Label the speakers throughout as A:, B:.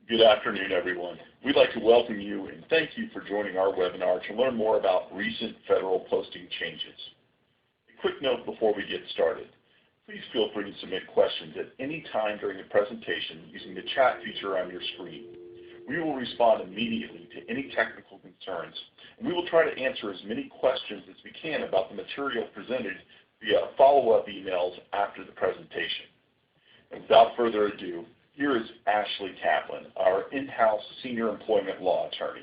A: Good afternoon, everyone. We'd like to welcome you and thank you for joining our webinar to learn more about recent federal posting changes. A quick note before we get started. Please feel free to submit questions at any time during the presentation using the chat feature on your screen. We will respond immediately to any technical concerns, and we will try to answer as many questions as we can about the material presented via follow-up emails after the presentation. And without further ado, here is Ashley Kaplan, our in-house senior employment law attorney.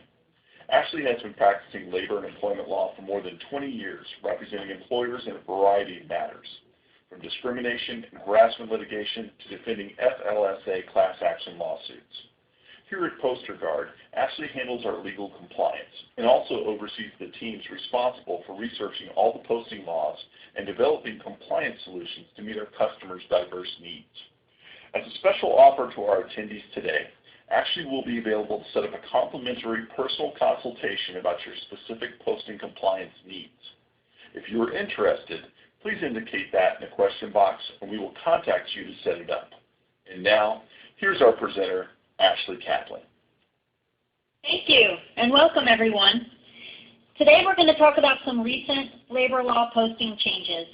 A: Ashley has been practicing labor and employment law for more than 20 years, representing employers in a variety of matters, from discrimination and harassment litigation to defending FLSA class action lawsuits. Here at Poster Guard, Ashley handles our legal compliance and also oversees the teams responsible for researching all the posting laws and developing compliance solutions to meet our customers' diverse needs. As a special offer to our attendees today, Ashley will be available to set up a complimentary personal consultation about your specific posting compliance needs. If you are interested, please indicate that in the question box and we will contact you to set it up. And now, here's our presenter, Ashley Kaplan.
B: Thank you, and welcome everyone. Today we're going to talk about some recent labor law posting changes.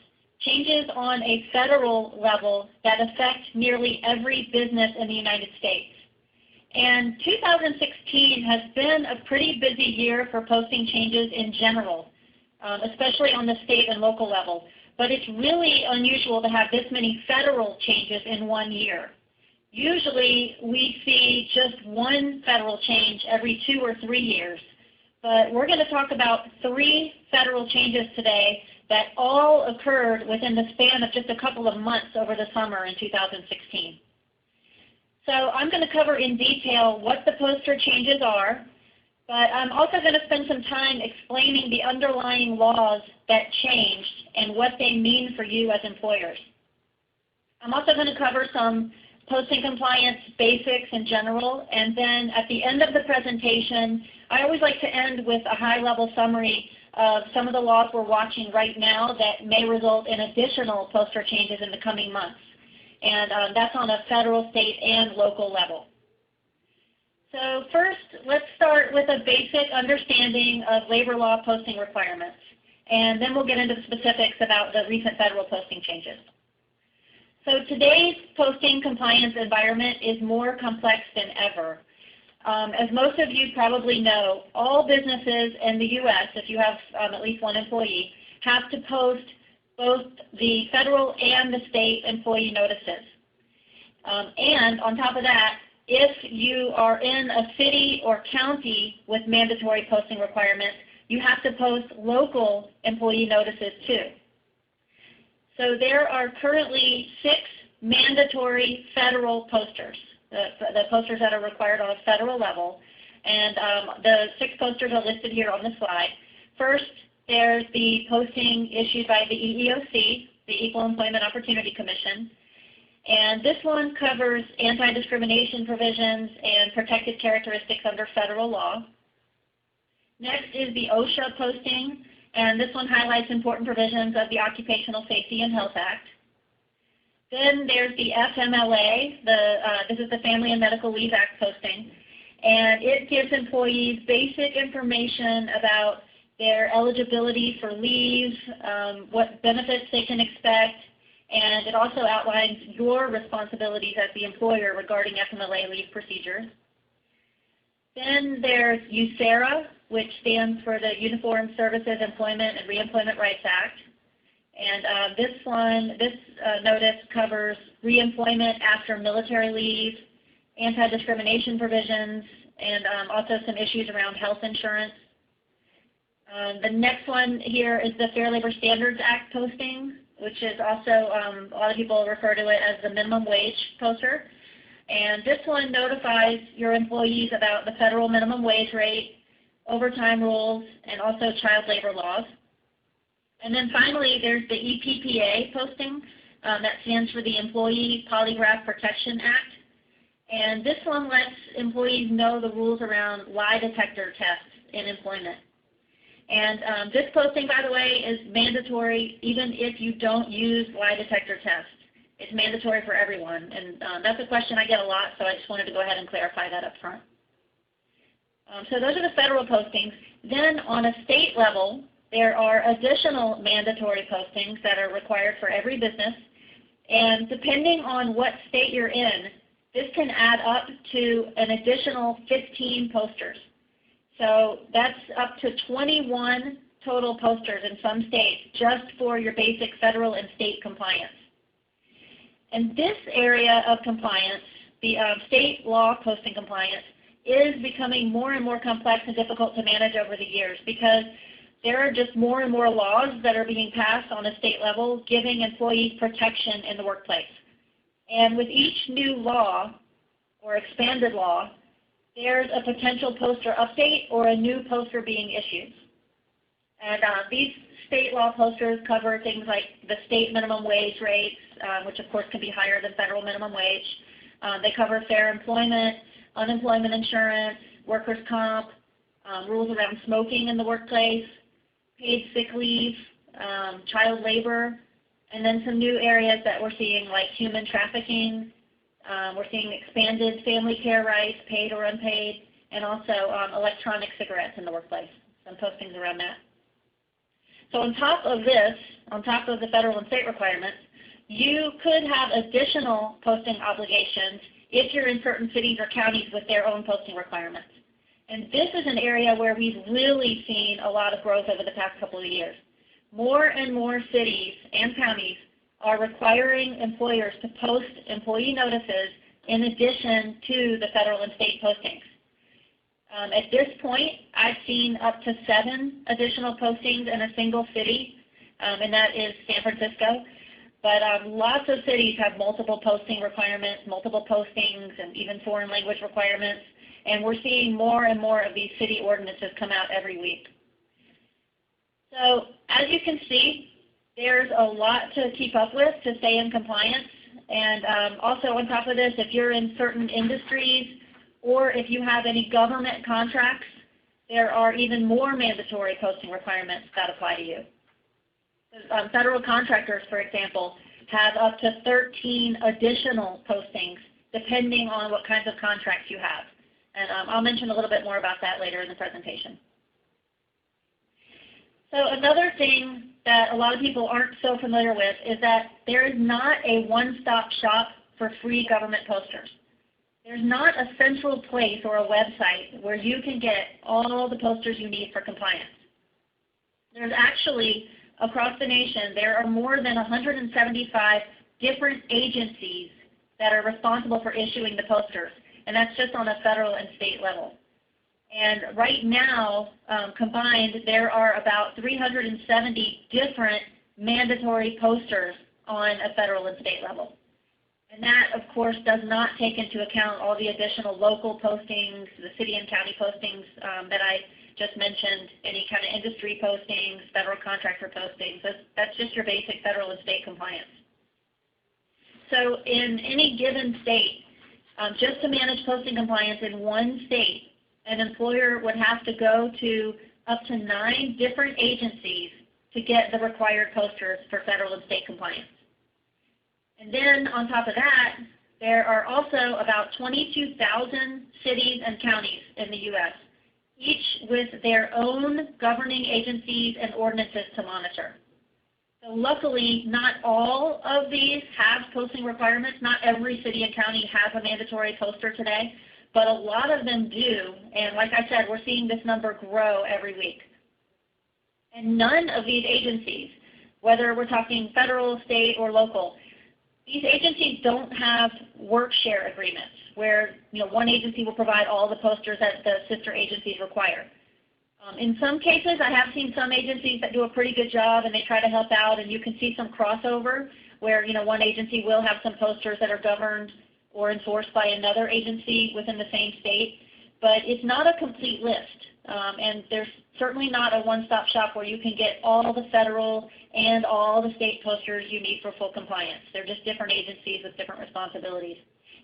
B: Changes on a federal level that affect nearly every business in the United States. And 2016 has been a pretty busy year for posting changes in general, especially on the state and local level. But it's really unusual to have this many federal changes in one year. Usually we see just one federal change every 2 or 3 years. But we're going to talk about 3 federal changes today that all occurred within the span of just a couple of months over the summer in 2016. So I'm going to cover in detail what the poster changes are, but I'm also going to spend some time explaining the underlying laws that changed and what they mean for you as employers. I'm also going to cover some posting compliance basics in general, and then at the end of the presentation, I always like to end with a high-level summary of some of the laws we're watching right now that may result in additional poster changes in the coming months. And that's on a federal, state, and local level. So first, let's start with a basic understanding of labor law posting requirements. And then we'll get into specifics about the recent federal posting changes. So today's posting compliance environment is more complex than ever. As most of you probably know, all businesses in the U.S., if you have at least one employee, have to post both the federal and the state employee notices. And on top of that, if you are in a city or county with mandatory posting requirements, you have to post local employee notices too. So there are currently 6 mandatory federal posters. The posters that are required on a federal level, and the 6 posters are listed here on the slide. First, there's the posting issued by the EEOC, the Equal Employment Opportunity Commission, and this one covers anti-discrimination provisions and protected characteristics under federal law. Next is the OSHA posting, and this one highlights important provisions of the Occupational Safety and Health Act. Then there's the FMLA, this is the Family and Medical Leave Act posting, and it gives employees basic information about their eligibility for leave, what benefits they can expect, and it also outlines your responsibilities as the employer regarding FMLA leave procedures. Then there's USERRA, which stands for the Uniformed Services Employment and Reemployment Rights Act. And this notice covers reemployment after military leave, anti-discrimination provisions, and also some issues around health insurance. The next one here is the Fair Labor Standards Act posting, which is also, a lot of people refer to it as the minimum wage poster. And this one notifies your employees about the federal minimum wage rate, overtime rules, and also child labor laws. And then finally, there's the EPPA posting. That stands for the Employee Polygraph Protection Act. And this one lets employees know the rules around lie detector tests in employment. And this posting, by the way, is mandatory even if you don't use lie detector tests. It's mandatory for everyone, and that's a question I get a lot, so I just wanted to go ahead and clarify that up front. So those are the federal postings. Then on a state level, there are additional mandatory postings that are required for every business, and depending on what state you're in, this can add up to an additional 15 posters. So that's up to 21 total posters in some states just for your basic federal and state compliance. And this area of compliance, the state law posting compliance, is becoming more and more complex and difficult to manage over the years because there are just more and more laws that are being passed on a state level giving employees protection in the workplace. And with each new law or expanded law, there's a potential poster update or a new poster being issued. And these state law posters cover things like the state minimum wage rates, which of course can be higher than federal minimum wage. They cover fair employment, unemployment insurance, workers' comp, rules around smoking in the workplace, paid sick leave, child labor, and then some new areas that we're seeing like human trafficking. We're seeing expanded family care rights, paid or unpaid, and also electronic cigarettes in the workplace, some postings around that. So on top of this, on top of the federal and state requirements, you could have additional posting obligations if you're in certain cities or counties with their own posting requirements. And this is an area where we've really seen a lot of growth over the past couple of years. More and more cities and counties are requiring employers to post employee notices in addition to the federal and state postings. At this point, I've seen up to 7 additional postings in a single city, and that is San Francisco. But lots of cities have multiple posting requirements, multiple postings, and even foreign language requirements. And we're seeing more and more of these city ordinances come out every week. So as you can see, there's a lot to keep up with to stay in compliance. And also on top of this, if you're in certain industries or if you have any government contracts, there are even more mandatory posting requirements that apply to you. Federal contractors, for example, have up to 13 additional postings depending on what kinds of contracts you have. And I'll mention a little bit more about that later in the presentation. So another thing that a lot of people aren't so familiar with is that there is not a one-stop shop for free government posters. There's not a central place or a website where you can get all the posters you need for compliance. There's actually, across the nation, there are more than 175 different agencies that are responsible for issuing the posters, and that's just on a federal and state level. And right now, combined, there are about 370 different mandatory posters on a federal and state level. And that, of course, does not take into account all the additional local postings, the city and county postings that I just mentioned, any kind of industry postings, federal contractor postings. That's just your basic federal and state compliance. So in any given state, just to manage posting compliance in one state, an employer would have to go to up to 9 different agencies to get the required posters for federal and state compliance. And then on top of that, there are also about 22,000 cities and counties in the U.S., each with their own governing agencies and ordinances to monitor. So luckily, not all of these have posting requirements. Not every city and county has a mandatory poster today, but a lot of them do. And like I said, we're seeing this number grow every week. And none of these agencies, whether we're talking federal, state, or local, these agencies don't have work share agreements where one agency will provide all the posters that the sister agencies require. In some cases, I have seen some agencies that do a pretty good job and they try to help out, and you can see some crossover where one agency will have some posters that are governed or enforced by another agency within the same state, but it's not a complete list. And there's certainly not a one-stop shop where you can get all the federal and all the state posters you need for full compliance. They're just different agencies with different responsibilities.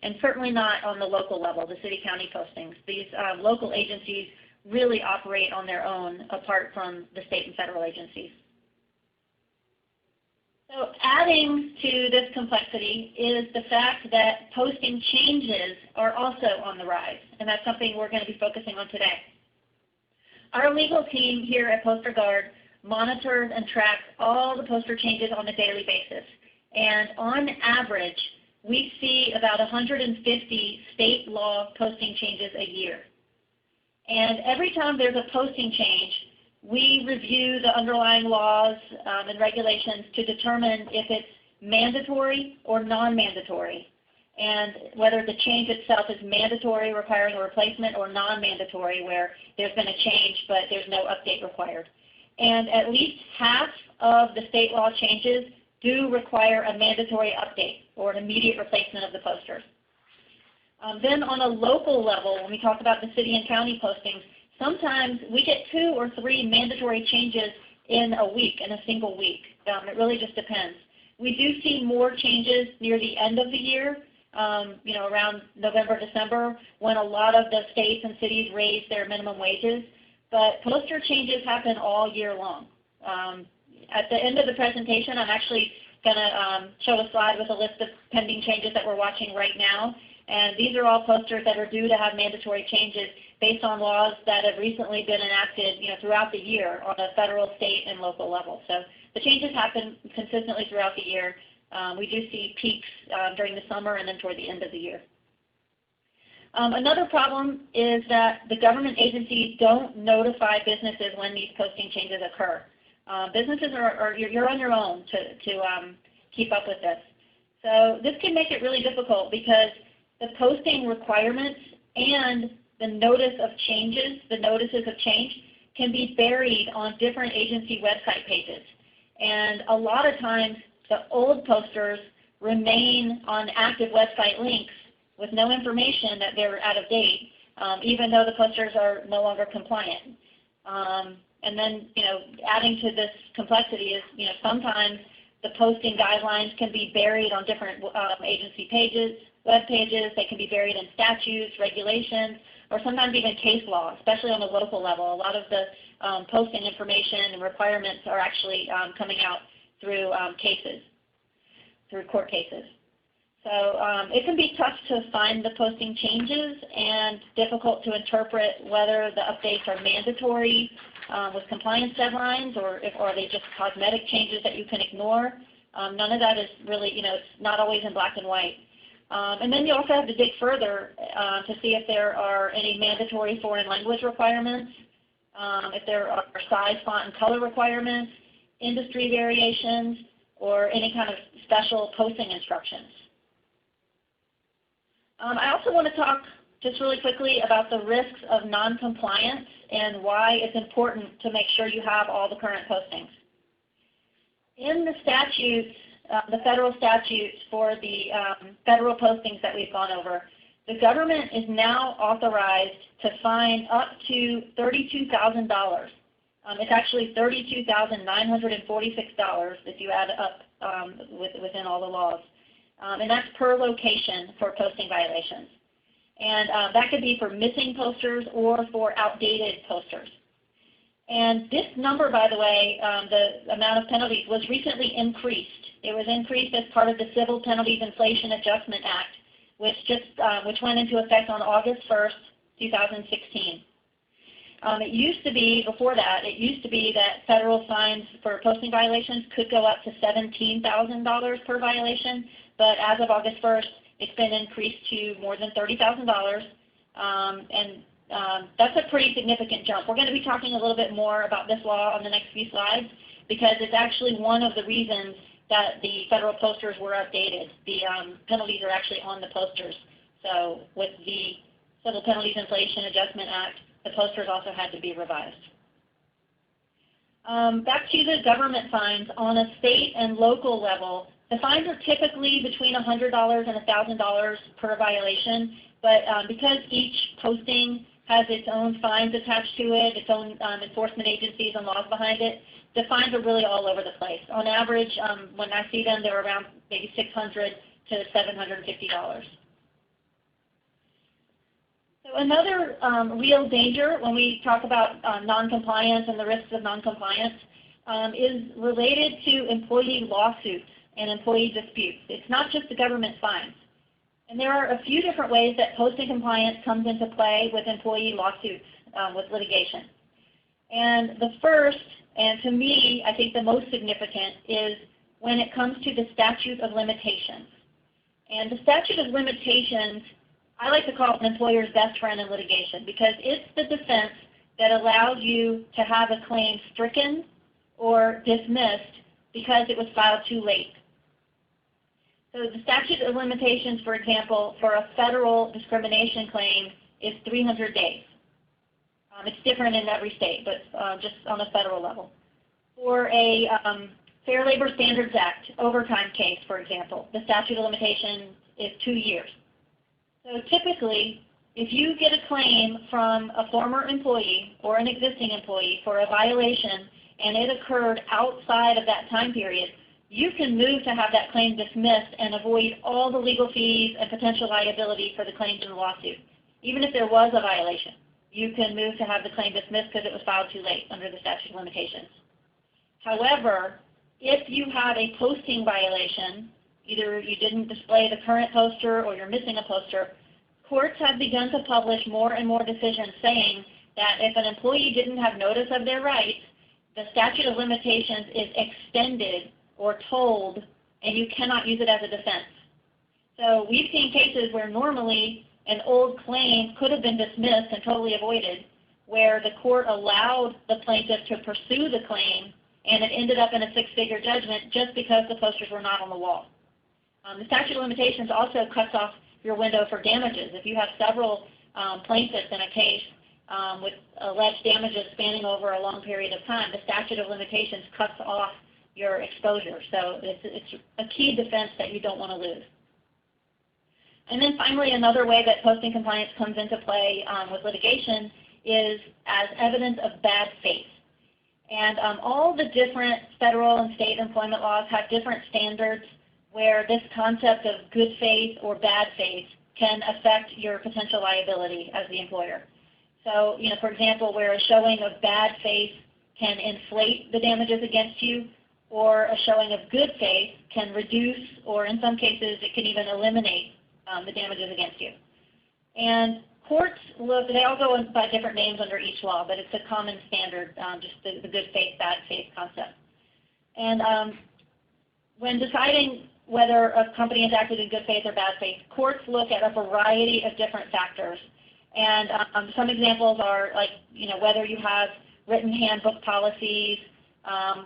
B: And certainly not on the local level, the city-county postings. These local agencies really operate on their own apart from the state and federal agencies. So adding to this complexity is the fact that posting changes are also on the rise, and that's something we're going to be focusing on today. Our legal team here at Poster Guard monitors and tracks all the poster changes on a daily basis. And on average, we see about 150 state law posting changes a year. And every time there's a posting change, we review the underlying laws and regulations to determine if it's mandatory or non-mandatory, and whether the change itself is mandatory, requiring a replacement, or non-mandatory, where there's been a change but there's no update required. And at least half of the state law changes do require a mandatory update or an immediate replacement of the posters. Then on a local level, when we talk about the city and county postings, sometimes we get 2 or 3 mandatory changes in a week, in a single week. It really just depends. We do see more changes near the end of the year, around November, December, when a lot of the states and cities raise their minimum wages. But poster changes happen all year long. At the end of the presentation, I'm actually going to show a slide with a list of pending changes that we're watching right now. And these are all posters that are due to have mandatory changes based on laws that have recently been enacted throughout the year on a federal, state, and local level. So the changes happen consistently throughout the year. We do see peaks during the summer and then toward the end of the year. Another problem is that the government agencies don't notify businesses when these posting changes occur. Businesses you're on your own to keep up with this. So this can make it really difficult because the posting requirements and the notices of change can be buried on different agency website pages. And a lot of times the old posters remain on active website links with no information that they're out of date, even though the posters are no longer compliant. And then, adding to this complexity is, sometimes the posting guidelines can be buried on different agency pages, web pages. They can be buried in statutes, regulations, or sometimes even case law, especially on the local level. A lot of the posting information and requirements are actually coming out through cases, through court cases. So it can be tough to find the posting changes and difficult to interpret whether the updates are mandatory with compliance deadlines or are they just cosmetic changes that you can ignore. None of that is really, it's not always in black and white. And then you also have to dig further to see if there are any mandatory foreign language requirements, if there are size, font, and color requirements, industry variations, or any kind of special posting instructions. I also want to talk just really quickly about the risks of non-compliance and why it's important to make sure you have all the current postings. In the statutes, the federal statutes for the federal postings that we've gone over, the government is now authorized to fine up to $32,000. It's actually $32,946 if you add it up within all the laws. And that's per location for posting violations. And that could be for missing posters or for outdated posters. And this number, by the way, the amount of penalties was recently increased. It was increased as part of the Civil Penalties Inflation Adjustment Act, which went into effect on August 1st, 2016. It used to be, before that, that federal fines for posting violations could go up to $17,000 per violation, but as of August 1st, it's been increased to more than $30,000, and that's a pretty significant jump. We're going to be talking a little bit more about this law on the next few slides because it's actually one of the reasons that the federal posters were updated. The penalties are actually on the posters. So with the Civil Penalties Inflation Adjustment Act, the posters also had to be revised. Back to the government fines. On a state and local level, the fines are typically between $100 and $1,000 per violation, but because each posting has its own fines attached to it, its own enforcement agencies and laws behind it, the fines are really all over the place. On average, when I see them, they're around maybe $600 to $750. So another real danger when we talk about noncompliance and the risks of noncompliance is related to employee lawsuits and employee disputes. It's not just the government fines. And there are a few different ways that posting compliance comes into play with employee lawsuits, with litigation. And the first, and to me, I think the most significant, is when it comes to the statute of limitations. And the statute of limitations, I like to call it an employer's best friend in litigation, because it's the defense that allows you to have a claim stricken or dismissed because it was filed too late. So the statute of limitations, for example, for a federal discrimination claim is 300 days. It's different in every state, but just on a federal level. For a Fair Labor Standards Act overtime case, for example, the statute of limitations is 2 years. So typically, if you get a claim from a former employee or an existing employee for a violation and it occurred outside of that time period, you can move to have that claim dismissed and avoid all the legal fees and potential liability for the claims in the lawsuit. Even if there was a violation, you can move to have the claim dismissed because it was filed too late under the statute of limitations. However, if you have a posting violation, either you didn't display the current poster or you're missing a poster, courts have begun to publish more and more decisions saying that if an employee didn't have notice of their rights, the statute of limitations is extended or told, and you cannot use it as a defense. So we've seen cases where normally an old claim could have been dismissed and totally avoided, where the court allowed the plaintiff to pursue the claim, and it ended up in a six-figure judgment just because the posters were not on the wall. The statute of limitations also cuts off your window for damages. If you have several plaintiffs in a case with alleged damages spanning over a long period of time, the statute of limitations cuts off your exposure. So it's a key defense that you don't want to lose. And then finally, another way that posting compliance comes into play with litigation is as evidence of bad faith. And all the different federal and state employment laws have different standards where this concept of good faith or bad faith can affect your potential liability as the employer. So, for example, where a showing of bad faith can inflate the damages against you, or a showing of good faith can reduce, or in some cases it can even eliminate the damages against you. And courts look, they all go by different names under each law, but it's a common standard, just the good faith, bad faith concept. And when deciding whether a company has acted in good faith or bad faith, courts look at a variety of different factors. And some examples are like, whether you have written handbook policies,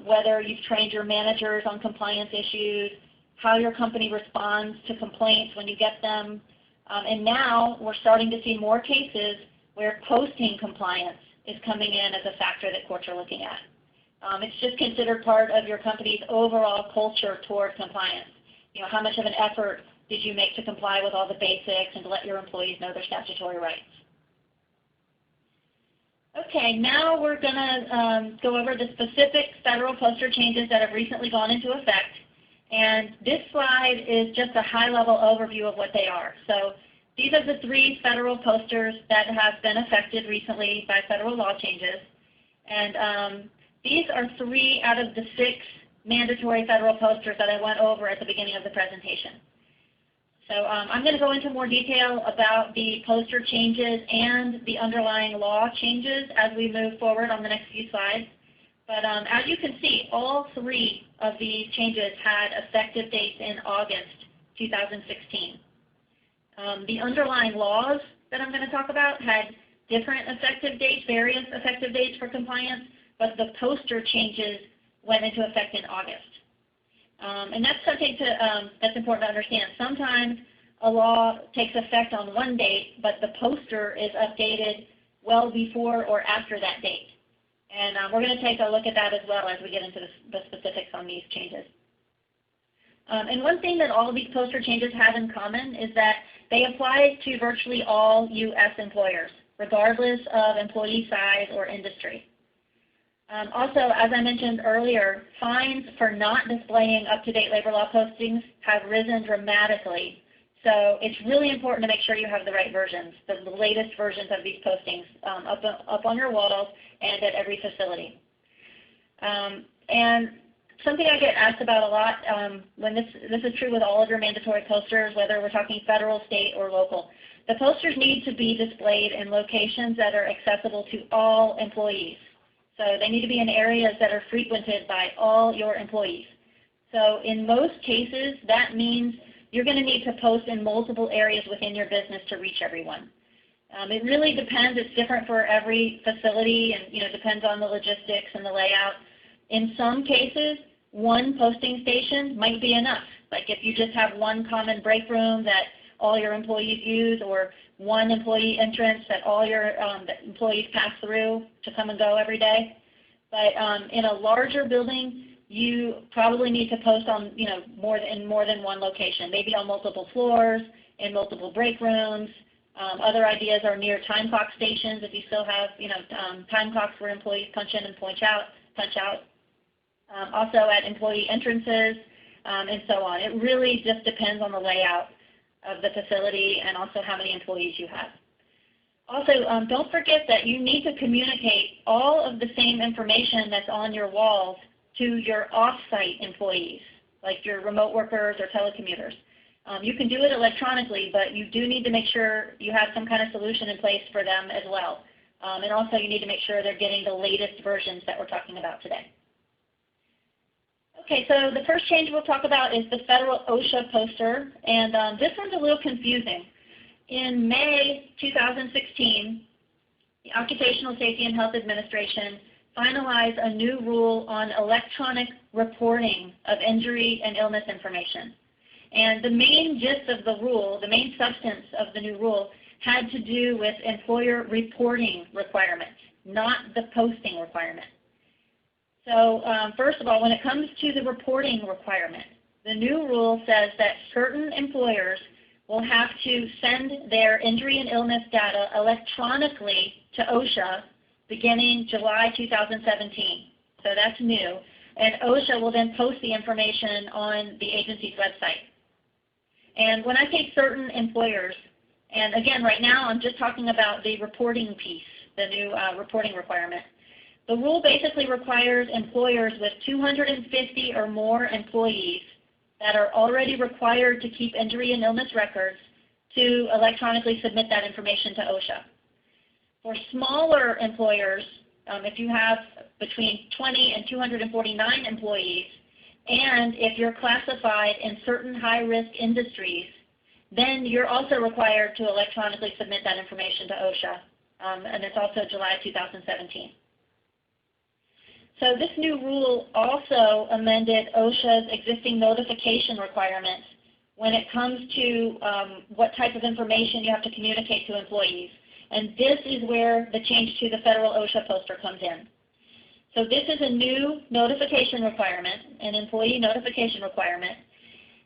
B: whether you've trained your managers on compliance issues, how your company responds to complaints when you get them. And now we're starting to see more cases where posting compliance is coming in as a factor that courts are looking at. It's just considered part of your company's overall culture toward compliance. How much of an effort did you make to comply with all the basics and to let your employees know their statutory rights? Okay, now we're going to go over the specific federal poster changes that have recently gone into effect. And this slide is just a high-level overview of what they are. So these are the 3 federal posters that have been affected recently by federal law changes. And these are 3 out of the 6 mandatory federal posters that I went over at the beginning of the presentation. So I'm going to go into more detail about the poster changes and the underlying law changes as we move forward on the next few slides. But as you can see, all 3 of these changes had effective dates in August 2016. The underlying laws that I'm going to talk about had different effective dates, various effective dates for compliance, but the poster changes went into effect in August. And that's something that's important to understand. Sometimes a law takes effect on one date, but the poster is updated well before or after that date. And we're going to take a look at that as well as we get into the specifics on these changes. And one thing that all of these poster changes have in common is that they apply to virtually all U.S. employers, regardless of employee size or industry. Also, as I mentioned earlier, fines for not displaying up-to-date labor law postings have risen dramatically. So it's really important to make sure you have the right versions, the latest versions of these postings up on your walls and at every facility. And something I get asked about a lot, when this is true with all of your mandatory posters, whether we're talking federal, state, or local. The posters need to be displayed in locations that are accessible to all employees. So they need to be in areas that are frequented by all your employees. So in most cases, that means you're going to need to post in multiple areas within your business to reach everyone. It really depends. It's different for every facility, and depends on the logistics and the layout. In some cases, one posting station might be enough. Like if you just have one common break room that all your employees use, or one employee entrance that all your employees pass through to come and go every day. But in a larger building, you probably need to post on more than one location, maybe on multiple floors, in multiple break rooms. Other ideas are near time clock stations if you still have time clocks where employees punch in and punch out. Also at employee entrances, and so on. It really just depends on the layout of the facility and also how many employees you have. Also, don't forget that you need to communicate all of the same information that's on your walls to your off-site employees, like your remote workers or telecommuters. You can do it electronically, but you do need to make sure you have some kind of solution in place for them as well. And also you need to make sure they're getting the latest versions that we're talking about today. Okay, so the first change we'll talk about is the federal OSHA poster, and this one's a little confusing. In May 2016, the Occupational Safety and Health Administration finalized a new rule on electronic reporting of injury and illness information. And the main gist of the rule, the main substance of the new rule, had to do with employer reporting requirements, not the posting requirement. So first of all, when it comes to the reporting requirement, the new rule says that certain employers will have to send their injury and illness data electronically to OSHA beginning July 2017. So that's new. And OSHA will then post the information on the agency's website. And when I say certain employers, and again, right now I'm just talking about the reporting piece, the new reporting requirement. The rule basically requires employers with 250 or more employees that are already required to keep injury and illness records to electronically submit that information to OSHA. For smaller employers, if you have between 20 and 249 employees, and if you're classified in certain high-risk industries, then you're also required to electronically submit that information to OSHA, and it's also July 2017. So this new rule also amended OSHA's existing notification requirements when it comes to what type of information you have to communicate to employees. And this is where the change to the federal OSHA poster comes in. So this is a new notification requirement, an employee notification requirement,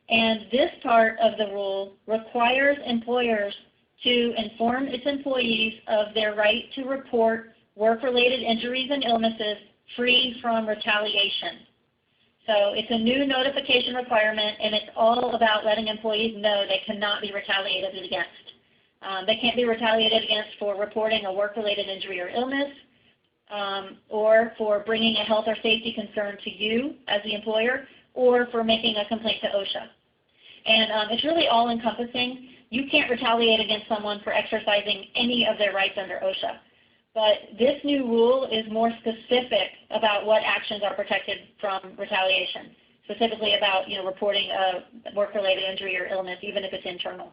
B: and this part of the rule requires employers to inform its employees of their right to report work-related injuries and illnesses free from retaliation. So it's a new notification requirement, and it's all about letting employees know they cannot be retaliated against. They can't be retaliated against for reporting a work-related injury or illness, or for bringing a health or safety concern to you as the employer, or for making a complaint to OSHA. And it's really all-encompassing. You can't retaliate against someone for exercising any of their rights under OSHA. But this new rule is more specific about what actions are protected from retaliation, specifically about reporting a work-related injury or illness, even if it's internal.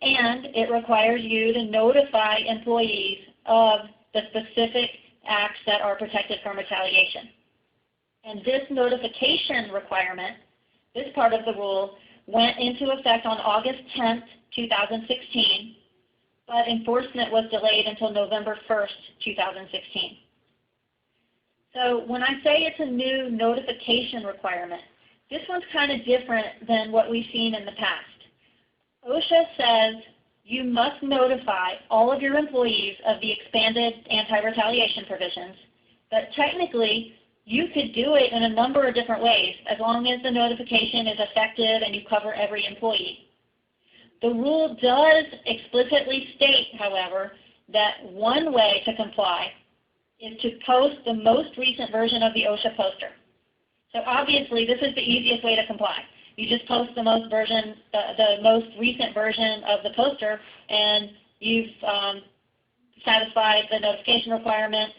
B: And it requires you to notify employees of the specific acts that are protected from retaliation. And this notification requirement, this part of the rule, went into effect on August 10th, 2016, but enforcement was delayed until November 1st, 2016. So when I say it's a new notification requirement, this one's kind of different than what we've seen in the past. OSHA says you must notify all of your employees of the expanded anti-retaliation provisions, but technically you could do it in a number of different ways as long as the notification is effective and you cover every employee. The rule does explicitly state, however, that one way to comply is to post the most recent version of the OSHA poster. So obviously, this is the easiest way to comply. You just post the most recent version of the poster, and you've satisfied the notification requirement.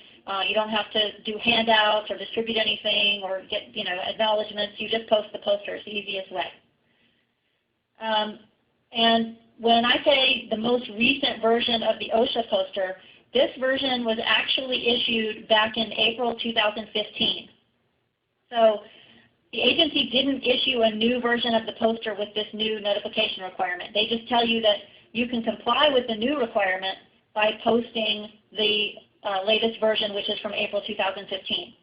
B: You don't have to do handouts or distribute anything or get acknowledgments. You just post the poster. It's the easiest way. And when I say the most recent version of the OSHA poster, this version was actually issued back in April 2015. So the agency didn't issue a new version of the poster with this new notification requirement. They just tell you that you can comply with the new requirement by posting the latest version, which is from April 2015.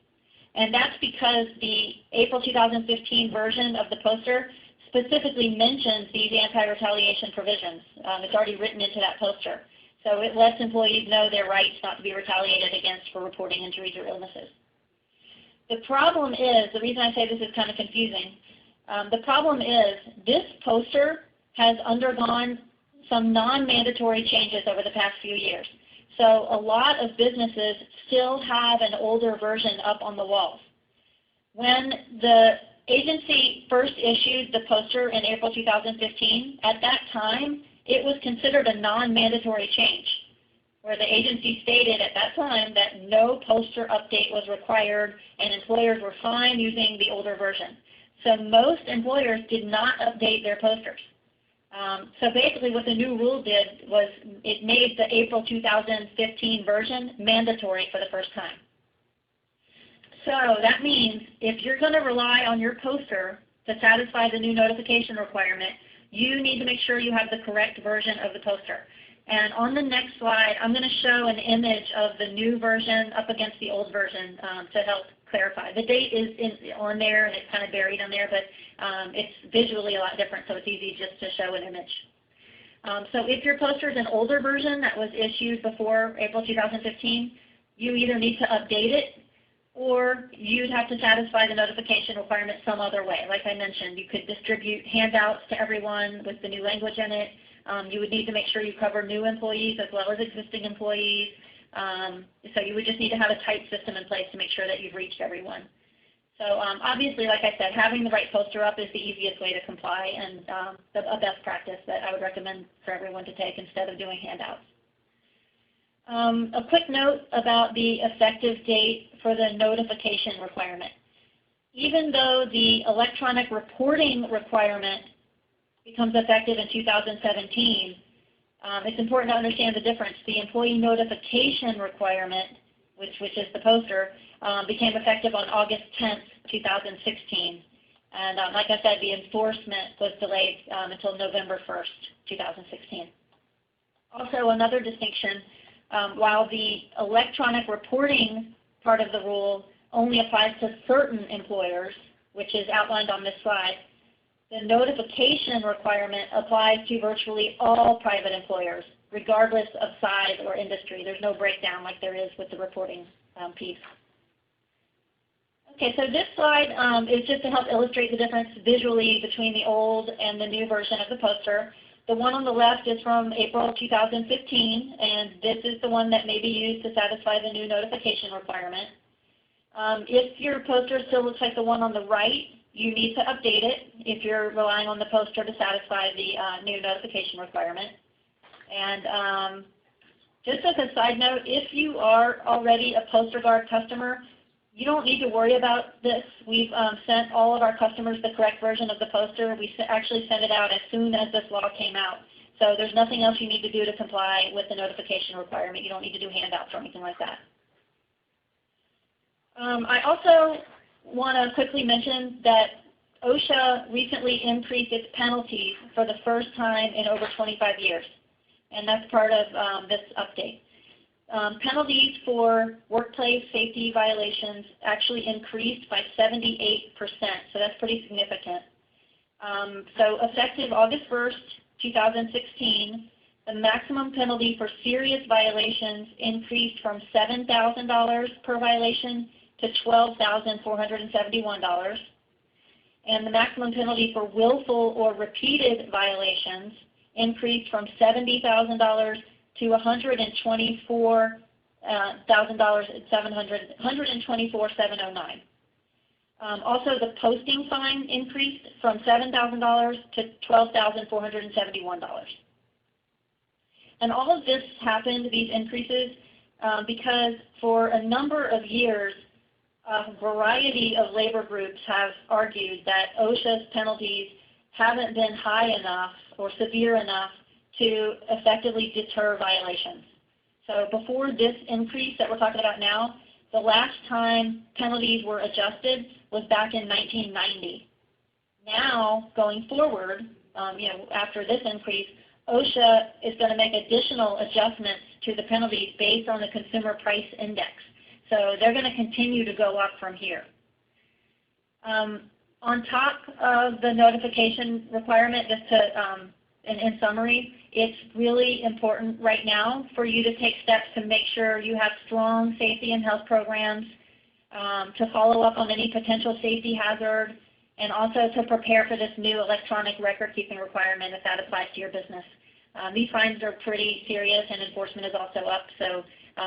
B: And that's because the April 2015 version of the poster specifically mentions these anti-retaliation provisions. It's already written into that poster. So it lets employees know their rights not to be retaliated against for reporting injuries or illnesses. The problem is, the reason I say this is kind of confusing, the problem is this poster has undergone some non-mandatory changes over the past few years. So a lot of businesses still have an older version up on the walls. When the agency first issued the poster in April 2015, at that time, it was considered a non-mandatory change, where the agency stated at that time that no poster update was required and employers were fine using the older version. So most employers did not update their posters. So basically what the new rule did was it made the April 2015 version mandatory for the first time. So that means if you're going to rely on your poster to satisfy the new notification requirement, you need to make sure you have the correct version of the poster. And on the next slide, I'm going to show an image of the new version up against the old version to help clarify. The date is on there, and it's kind of buried on there, but it's visually a lot different, so it's easy just to show an image. So if your poster is an older version that was issued before April 2015, you either need to update it or you'd have to satisfy the notification requirement some other way. Like I mentioned, you could distribute handouts to everyone with the new language in it. You would need to make sure you cover new employees as well as existing employees. So you would just need to have a tight system in place to make sure that you've reached everyone. So obviously, like I said, having the right poster up is the easiest way to comply and a best practice that I would recommend for everyone to take instead of doing handouts. A quick note about the effective date for the notification requirement. Even though the electronic reporting requirement becomes effective in 2017, it's important to understand the difference. The employee notification requirement, which is the poster, became effective on August 10th, 2016. And like I said, the enforcement was delayed until November 1st, 2016. Also, another distinction, while the electronic reporting part of the rule only applies to certain employers, which is outlined on this slide, the notification requirement applies to virtually all private employers, regardless of size or industry. There's no breakdown like there is with the reporting piece. Okay, so this slide is just to help illustrate the difference visually between the old and the new version of the poster. The one on the left is from April 2015, and this is the one that may be used to satisfy the new notification requirement. If your poster still looks like the one on the right, you need to update it if you're relying on the poster to satisfy the new notification requirement. And just as a side note, if you are already a Poster Guard customer, you don't need to worry about this. We've sent all of our customers the correct version of the poster. We actually sent it out as soon as this law came out. So there's nothing else you need to do to comply with the notification requirement. You don't need to do handouts or anything like that. I also want to quickly mention that OSHA recently increased its penalties for the first time in over 25 years, and that's part of this update. Penalties for workplace safety violations actually increased by 78%, so that's pretty significant. So effective August 1st, 2016, the maximum penalty for serious violations increased from $7,000 per violation to $12,471. And the maximum penalty for willful or repeated violations increased from $70,000 to $124,709. Also, the posting fine increased from $7,000 to $12,471. And all of this happened, these increases, because for a number of years, a variety of labor groups have argued that OSHA's penalties haven't been high enough or severe enough to effectively deter violations. So before this increase that we're talking about now, the last time penalties were adjusted was back in 1990. Now, going forward, after this increase, OSHA is going to make additional adjustments to the penalties based on the Consumer Price Index. So they're going to continue to go up from here. On top of the notification requirement, just to, in summary, it's really important right now for you to take steps to make sure you have strong safety and health programs, to follow up on any potential safety hazard, and also to prepare for this new electronic record-keeping requirement if that applies to your business. These fines are pretty serious and enforcement is also up, so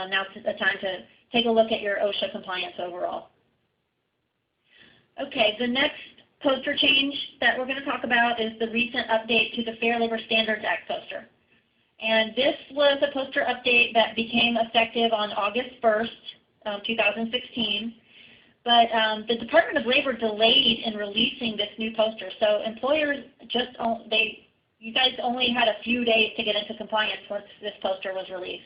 B: now's the time to take a look at your OSHA compliance overall. Okay, the next poster change that we're going to talk about is the recent update to the Fair Labor Standards Act poster. And this was a poster update that became effective on August 1st, 2016. But the Department of Labor delayed in releasing this new poster. So employers you guys only had a few days to get into compliance once this poster was released.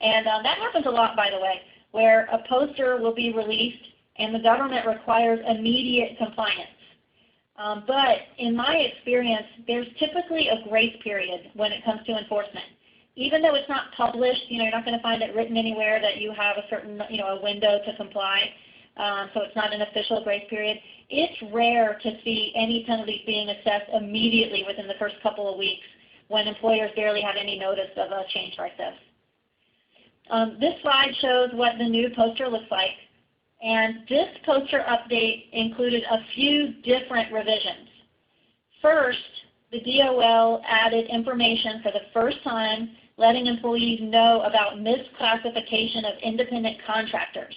B: And that happens a lot, by the way, where a poster will be released and the government requires immediate compliance. But in my experience, there's typically a grace period when it comes to enforcement. Even though it's not published, you're not going to find it written anywhere that you have a certain, a window to comply. So it's not an official grace period. It's rare to see any penalties being assessed immediately within the first couple of weeks when employers barely have any notice of a change like this. This slide shows what the new poster looks like. And this poster update included a few different revisions. First, the DOL added information for the first time letting employees know about misclassification of independent contractors.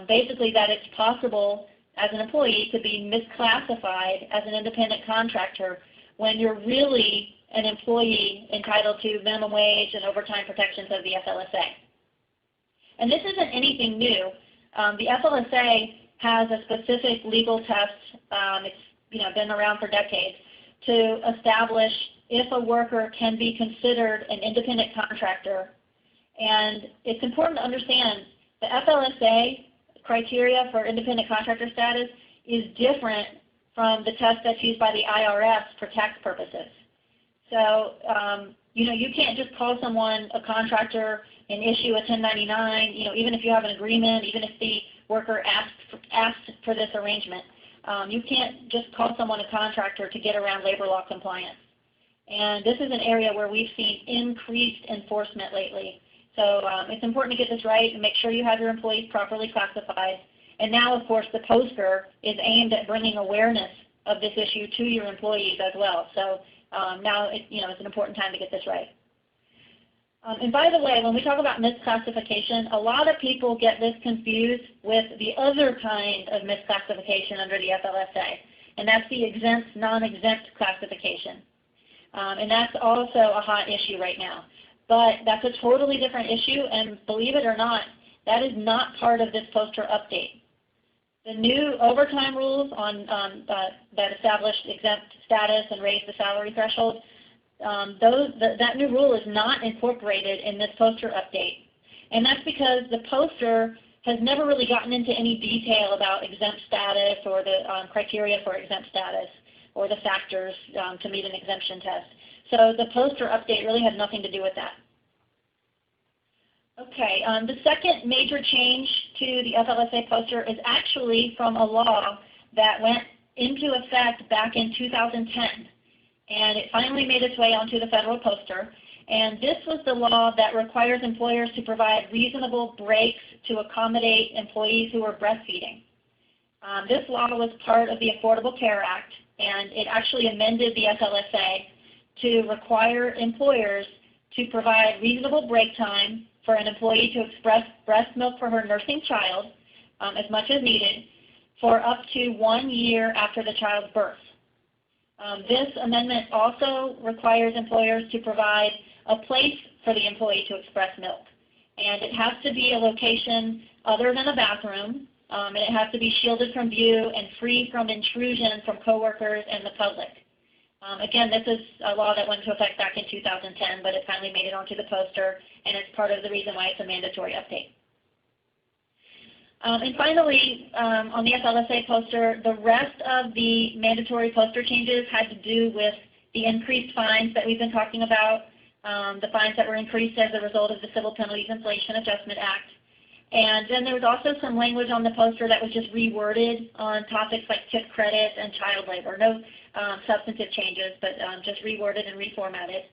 B: Basically that it's possible as an employee to be misclassified as an independent contractor when you're really an employee entitled to minimum wage and overtime protections of the FLSA. And this isn't anything new. The FLSA has a specific legal test, it's been around for decades, to establish if a worker can be considered an independent contractor. And it's important to understand the FLSA criteria for independent contractor status is different from the test that's used by the IRS for tax purposes. So, you can't just call someone a contractor and issue a 1099, even if you have an agreement, even if the worker asked for this arrangement. You can't just call someone a contractor to get around labor law compliance. And this is an area where we've seen increased enforcement lately. So it's important to get this right and make sure you have your employees properly classified. And now, of course, the poster is aimed at bringing awareness of this issue to your employees as well. So now it's an important time to get this right. And by the way, when we talk about misclassification, a lot of people get this confused with the other kind of misclassification under the FLSA, and that's the exempt, non-exempt classification. And that's also a hot issue right now. But that's a totally different issue, and believe it or not, that is not part of this poster update. The new overtime rules that established exempt status and raised the salary threshold, that new rule is not incorporated in this poster update. And that's because the poster has never really gotten into any detail about exempt status or the criteria for exempt status or the factors to meet an exemption test. So the poster update really had nothing to do with that. Okay, the second major change to the FLSA poster is actually from a law that went into effect back in 2010. And it finally made its way onto the federal poster. And this was the law that requires employers to provide reasonable breaks to accommodate employees who are breastfeeding. This law was part of the Affordable Care Act, and it actually amended the FLSA to require employers to provide reasonable break time for an employee to express breast milk for her nursing child as much as needed, for up to 1 year after the child's birth. This amendment also requires employers to provide a place for the employee to express milk. And it has to be a location other than a bathroom, and it has to be shielded from view and free from intrusion from coworkers and the public. Again, this is a law that went into effect back in 2010, but it finally made it onto the poster, and it's part of the reason why it's a mandatory update. And finally, on the FLSA poster, the rest of the mandatory poster changes had to do with the increased fines that we've been talking about, the fines that were increased as a result of the Civil Penalties Inflation Adjustment Act. And then there was also some language on the poster that was just reworded on topics like tip credit and child labor. No substantive changes, but just reworded and reformatted.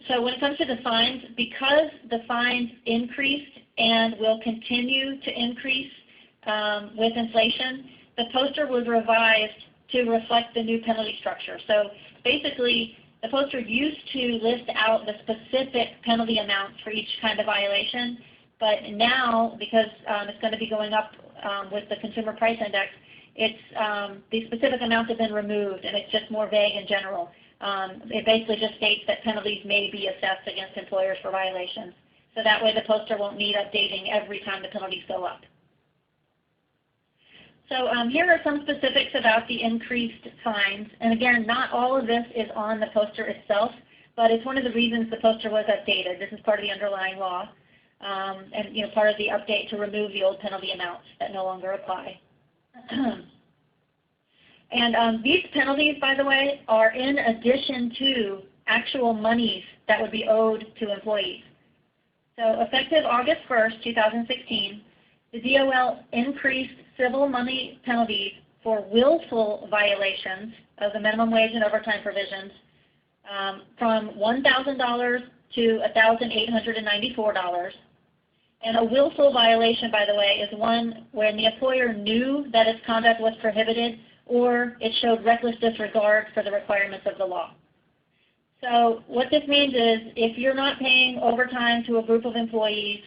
B: So when it comes to the fines, because the fines increased and will continue to increase with inflation, the poster was revised to reflect the new penalty structure. So basically, the poster used to list out the specific penalty amounts for each kind of violation, but now, because it's going to be going up with the Consumer Price Index, the specific amounts have been removed, and it's just more vague in general. It basically just states that penalties may be assessed against employers for violations. So that way the poster won't need updating every time the penalties go up. So here are some specifics about the increased fines. And again, not all of this is on the poster itself, but it's one of the reasons the poster was updated. This is part of the underlying law, and part of the update to remove the old penalty amounts that no longer apply. And these penalties, by the way, are in addition to actual monies that would be owed to employees. So effective August 1st, 2016, the DOL increased civil money penalties for willful violations of the minimum wage and overtime provisions from $1,000 to $1,894. And a willful violation, by the way, is one when the employer knew that its conduct was prohibited or it showed reckless disregard for the requirements of the law. So what this means is if you're not paying overtime to a group of employees,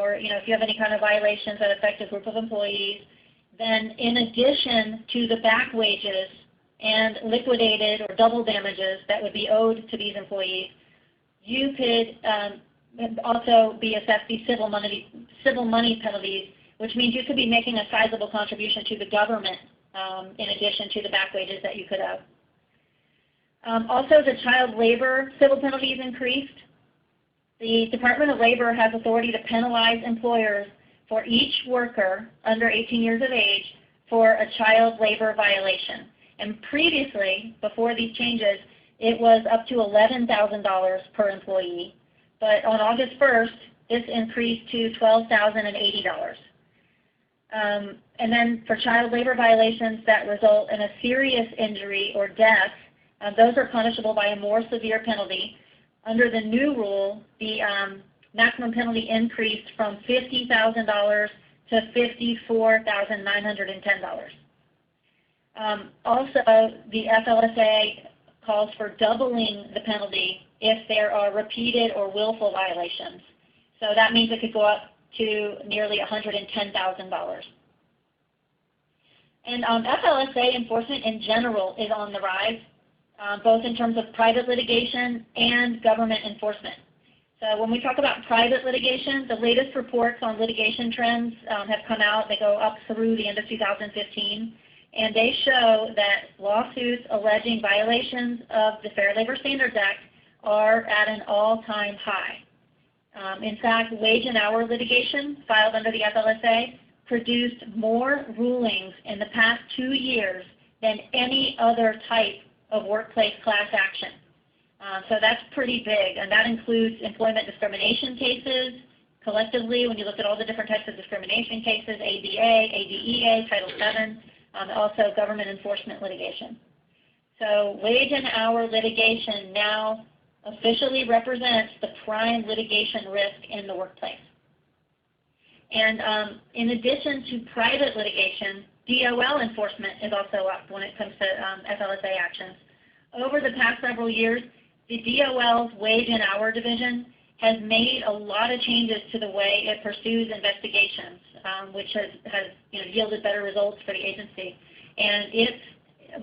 B: or if you have any kind of violations that affect a group of employees, then in addition to the back wages and liquidated or double damages that would be owed to these employees, you could also be assessed these civil money penalties, which means you could be making a sizable contribution to the government in addition to the back wages that you could have. Also, the child labor civil penalties increased. The Department of Labor has authority to penalize employers for each worker under 18 years of age for a child labor violation. And previously, before these changes, it was up to $11,000 per employee. But on August 1st, this increased to $12,080. And then for child labor violations that result in a serious injury or death, those are punishable by a more severe penalty. Under the new rule, the maximum penalty increased from $50,000 to $54,910. Also, the FLSA calls for doubling the penalty if there are repeated or willful violations. So that means it could go up to nearly $110,000. And FLSA enforcement in general is on the rise, both in terms of private litigation and government enforcement. So when we talk about private litigation, the latest reports on litigation trends have come out. They go up through the end of 2015, and they show that lawsuits alleging violations of the Fair Labor Standards Act are at an all-time high. In fact, wage and hour litigation filed under the FLSA produced more rulings in the past 2 years than any other type of workplace class action. So that's pretty big, and that includes employment discrimination cases. Collectively, when you look at all the different types of discrimination cases, ABA, ADEA, Title VII, also government enforcement litigation. So wage and hour litigation now officially represents the prime litigation risk in the workplace. And in addition to private litigation, DOL enforcement is also up when it comes to FLSA actions. Over the past several years, the DOL's Wage and Hour Division has made a lot of changes to the way it pursues investigations, which has yielded better results for the agency. And it's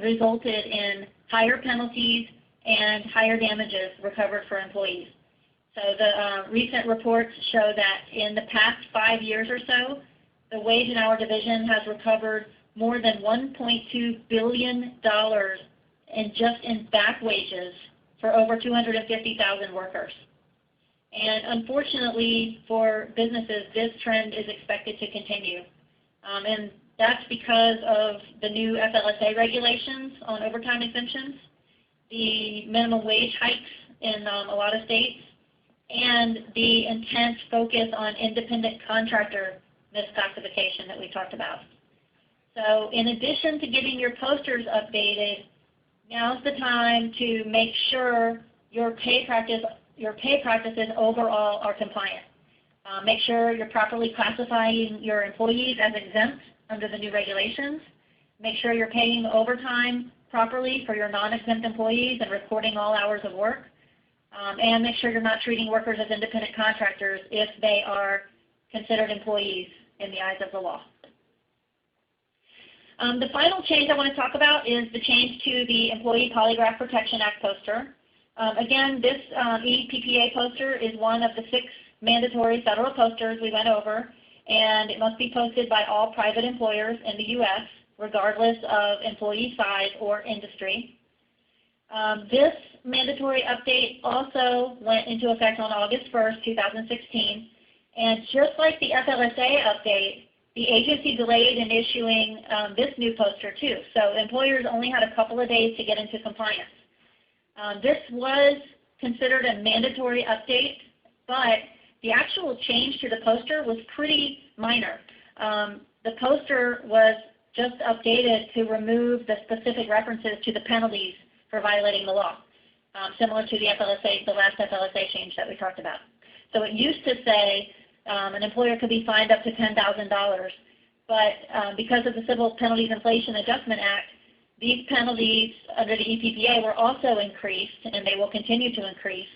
B: resulted in higher penalties and higher damages recovered for employees. So the recent reports show that in the past 5 years or so, the Wage and Hour Division has recovered more than $1.2 billion in back wages for over 250,000 workers. And unfortunately for businesses, this trend is expected to continue. And that's because of the new FLSA regulations on overtime exemptions, the minimum wage hikes in a lot of states, and the intense focus on independent contractor misclassification that we talked about. So in addition to getting your posters updated, now's the time to make sure your pay practices overall are compliant. Make sure you're properly classifying your employees as exempt under the new regulations. Make sure you're paying overtime properly for your non-exempt employees and recording all hours of work. And make sure you're not treating workers as independent contractors if they are considered employees in the eyes of the law. The final change I want to talk about is the change to the Employee Polygraph Protection Act poster. Again, this EPPA poster is one of the 6 mandatory federal posters we went over, and it must be posted by all private employers in the U.S., regardless of employee size or industry. This mandatory update also went into effect on August 1st, 2016, and just like the FLSA update, the agency delayed in issuing this new poster too, so employers only had a couple of days to get into compliance. This was considered a mandatory update, but the actual change to the poster was pretty minor. The poster was just updated to remove the specific references to the penalties for violating the law, similar to the last FLSA change that we talked about. So it used to say an employer could be fined up to $10,000, but because of the Civil Penalties Inflation Adjustment Act, these penalties under the EPPA were also increased, and they will continue to increase.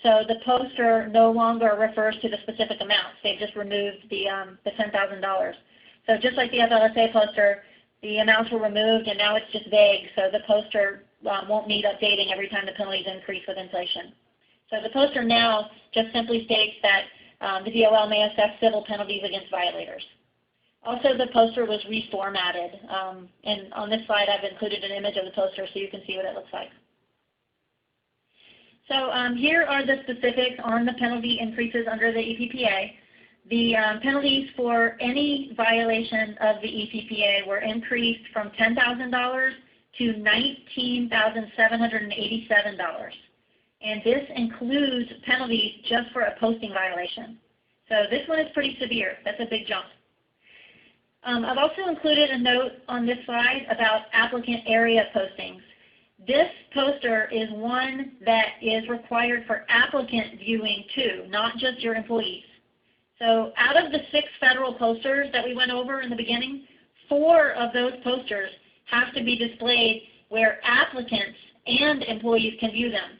B: So the poster no longer refers to the specific amounts. They've just removed the $10,000. So just like the FLSA poster, the amounts were removed, and now it's just vague. So the poster won't need updating every time the penalties increase with inflation. So the poster now just simply states that the DOL may assess civil penalties against violators. Also, the poster was reformatted, and on this slide I've included an image of the poster so you can see what it looks like. So here are the specifics on the penalty increases under the EPPA. The penalties for any violation of the EPPA were increased from $10,000 to $19,787. And this includes penalties just for a posting violation. So this one is pretty severe. That's a big jump. I've also included a note on this slide about applicant area postings. This poster is one that is required for applicant viewing too, not just your employees. So out of the 6 federal posters that we went over in the beginning, 4 of those posters have to be displayed where applicants and employees can view them.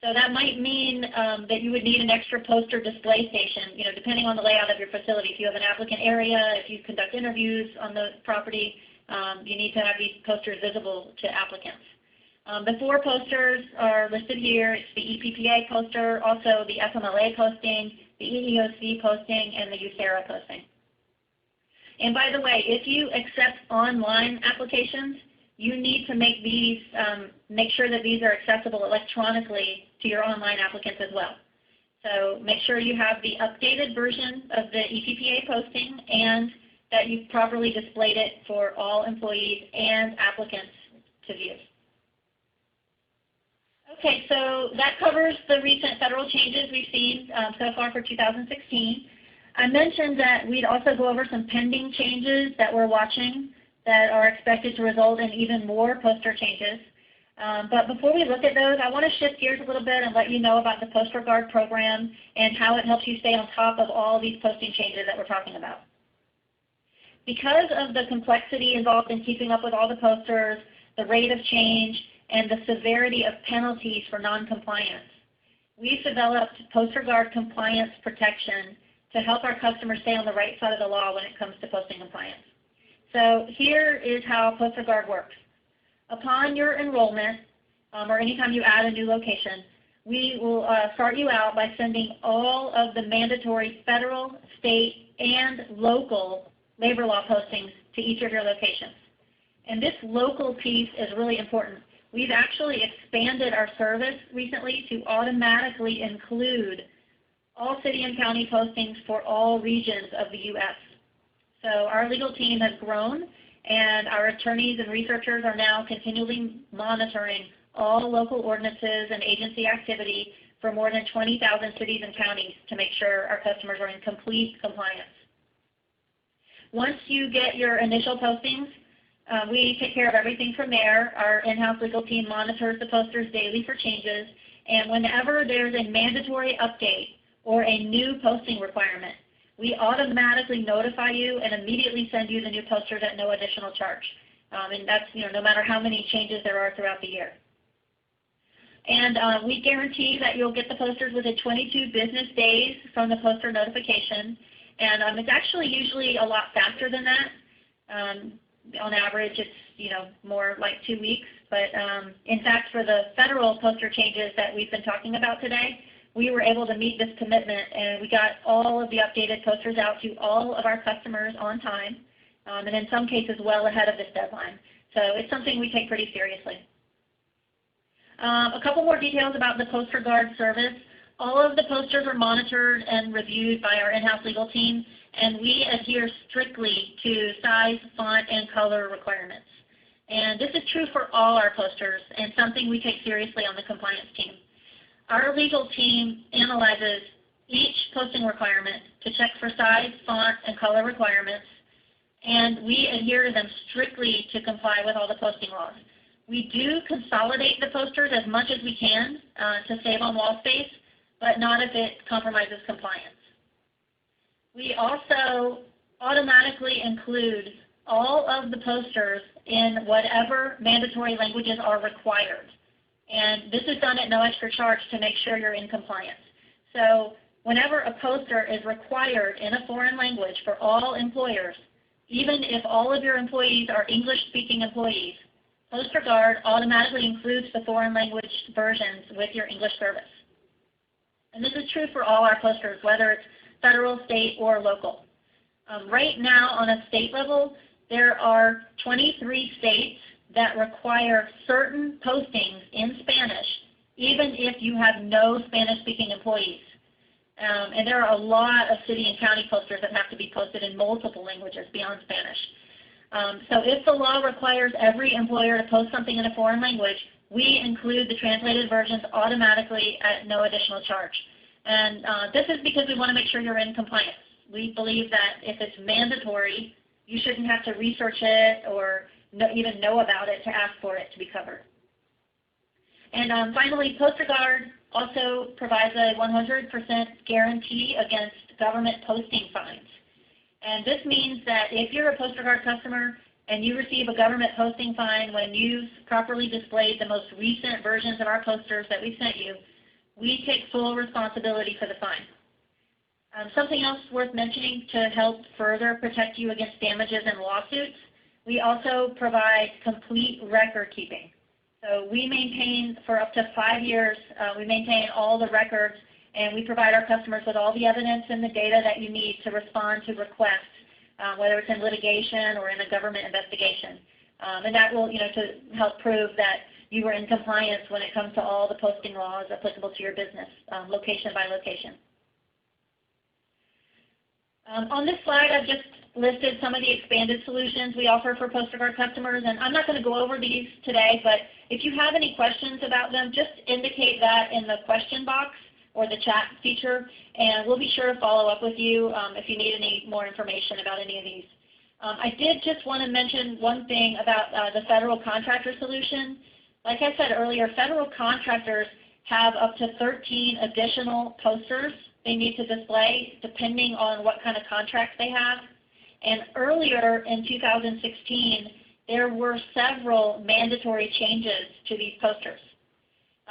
B: So that might mean that you would need an extra poster display station, depending on the layout of your facility. If you have an applicant area, if you conduct interviews on the property, you need to have these posters visible to applicants. The 4 posters are listed here. It's the EPPA poster, also the FMLA posting, the EEOC posting, and the USERRA posting. And by the way, if you accept online applications, you need to make these, make sure that these are accessible electronically to your online applicants as well. So make sure you have the updated version of the EPPA posting and that you've properly displayed it for all employees and applicants to view. Okay, so that covers the recent federal changes we've seen so far for 2016. I mentioned that we'd also go over some pending changes that we're watching that are expected to result in even more poster changes. But before we look at those, I want to shift gears a little bit and let you know about the Poster Guard program and how it helps you stay on top of all these posting changes that we're talking about. Because of the complexity involved in keeping up with all the posters, the rate of change, and the severity of penalties for noncompliance, we've developed Poster Guard compliance protection to help our customers stay on the right side of the law when it comes to posting compliance. So here is how Poster Guard works. Upon your enrollment, or anytime you add a new location, we will start you out by sending all of the mandatory federal, state, and local labor law postings to each of your locations. And this local piece is really important. We've actually expanded our service recently to automatically include all city and county postings for all regions of the U.S. So our legal team has grown, and our attorneys and researchers are now continually monitoring all local ordinances and agency activity for more than 20,000 cities and counties to make sure our customers are in complete compliance. Once you get your initial postings, we take care of everything from there. Our in-house legal team monitors the posters daily for changes, and whenever there's a mandatory update or a new posting requirement, we automatically notify you and immediately send you the new posters at no additional charge. And that's no matter how many changes there are throughout the year. And we guarantee that you'll get the posters within 22 business days from the poster notification. And it's actually usually a lot faster than that. On average, it's more like 2 weeks. But in fact, for the federal poster changes that we've been talking about today, we were able to meet this commitment, and we got all of the updated posters out to all of our customers on time, and in some cases well ahead of this deadline. So it's something we take pretty seriously. A couple more details about the Poster Guard service. All of the posters are monitored and reviewed by our in-house legal team, and we adhere strictly to size, font, and color requirements. And this is true for all our posters and something we take seriously on the compliance team. Our legal team analyzes each posting requirement to check for size, font, and color requirements, and we adhere to them strictly to comply with all the posting laws. We do consolidate the posters as much as we can to save on wall space, but not if it compromises compliance. We also automatically include all of the posters in whatever mandatory languages are required. And this is done at no extra charge to make sure you're in compliance. So whenever a poster is required in a foreign language for all employers, even if all of your employees are English-speaking employees, Poster Guard automatically includes the foreign language versions with your English service. And this is true for all our posters, whether it's federal, state, or local. Right now on a state level, there are 23 states that require certain postings in Spanish, even if you have no Spanish-speaking employees. And there are a lot of city and county posters that have to be posted in multiple languages beyond Spanish. So if the law requires every employer to post something in a foreign language, we include the translated versions automatically at no additional charge. And this is because we want to make sure you're in compliance. We believe that if it's mandatory, you shouldn't have to research it or even know about it to ask for it to be covered. And finally, Poster Guard also provides a 100% guarantee against government posting fines. And this means that if you're a Poster Guard customer and you receive a government posting fine when you've properly displayed the most recent versions of our posters that we sent you, we take full responsibility for the fine. Something else worth mentioning to help further protect you against damages and lawsuits, we also provide complete record keeping. So we maintain for up to 5 years, we maintain all the records, and we provide our customers with all the evidence and the data that you need to respond to requests, whether it's in litigation or in a government investigation. And that will, to help prove that you were in compliance when it comes to all the posting laws applicable to your business, location by location. On this slide, I've just listed some of the expanded solutions we offer for Poster Guard customers, and I'm not going to go over these today, but if you have any questions about them, just indicate that in the question box or the chat feature, and we'll be sure to follow up with you if you need any more information about any of these. I did just want to mention one thing about the federal contractor solution. Like I said earlier, federal contractors have up to 13 additional posters they need to display depending on what kind of contracts they have. And earlier in 2016, there were several mandatory changes to these posters.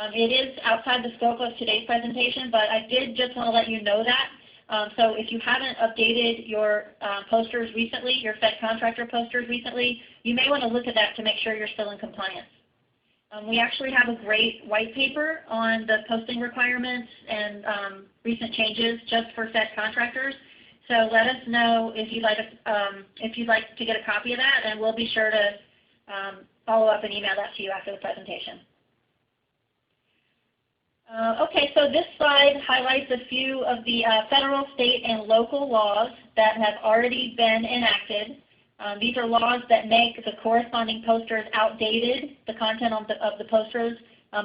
B: It is outside the scope of today's presentation, but I did just want to let you know that. So if you haven't updated your posters recently, your Fed contractor posters recently, you may want to look at that to make sure you're still in compliance. We actually have a great white paper on the posting requirements and recent changes just for Fed contractors. So let us know if you'd like to get a copy of that, and we'll be sure to follow up and email that to you after the presentation. Okay, so this slide highlights a few of the federal, state, and local laws that have already been enacted. These are laws that make the corresponding posters outdated. The content of the posters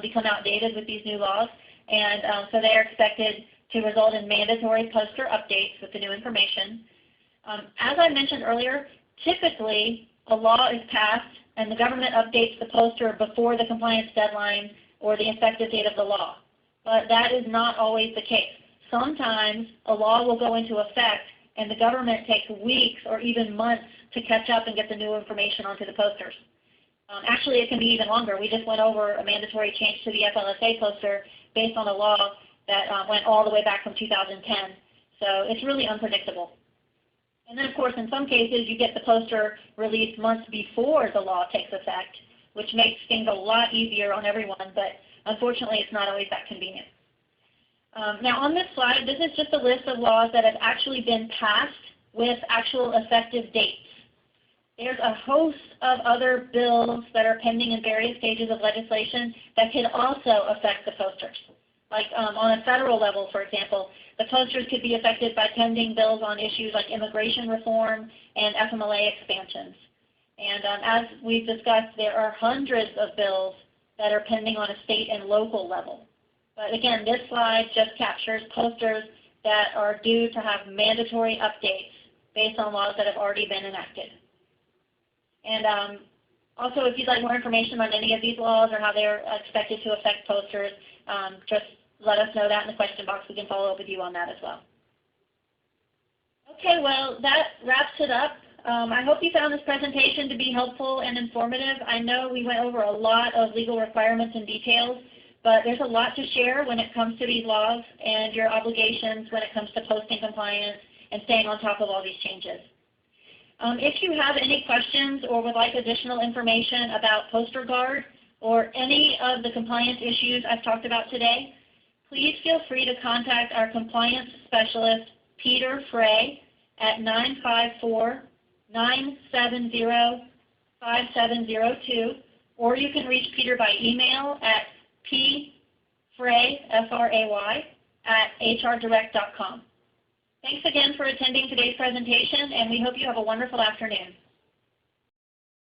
B: become outdated with these new laws, and so they are expected to result in mandatory poster updates with the new information. As I mentioned earlier, typically a law is passed and the government updates the poster before the compliance deadline or the effective date of the law. But that is not always the case. Sometimes a law will go into effect and the government takes weeks or even months to catch up and get the new information onto the posters. Actually, it can be even longer. We just went over a mandatory change to the FLSA poster based on a law that went all the way back from 2010. So it's really unpredictable. And then, of course, in some cases, you get the poster released months before the law takes effect, which makes things a lot easier on everyone, but unfortunately, it's not always that convenient. Now, on this slide, this is just a list of laws that have actually been passed with actual effective dates. There's a host of other bills that are pending in various stages of legislation that could also affect the posters. Like on a federal level, for example, the posters could be affected by pending bills on issues like immigration reform and FMLA expansions. And as we've discussed, there are hundreds of bills that are pending on a state and local level. But again, this slide just captures posters that are due to have mandatory updates based on laws that have already been enacted. And also, if you'd like more information on any of these laws or how they're expected to affect posters, just let us know that in the question box. We can follow up with you on that as well. Okay, well, that wraps it up. I hope you found this presentation to be helpful and informative. I know we went over a lot of legal requirements and details, but there's a lot to share when it comes to these laws and your obligations when it comes to posting compliance and staying on top of all these changes. If you have any questions or would like additional information about Poster Guard or any of the compliance issues I've talked about today, please feel free to contact our compliance specialist, Peter Frey, at 954-970-5702, or you can reach Peter by email at pfray, F-R-A-Y, at hrdirect.com. Thanks again for attending today's presentation, and we hope you have a wonderful afternoon.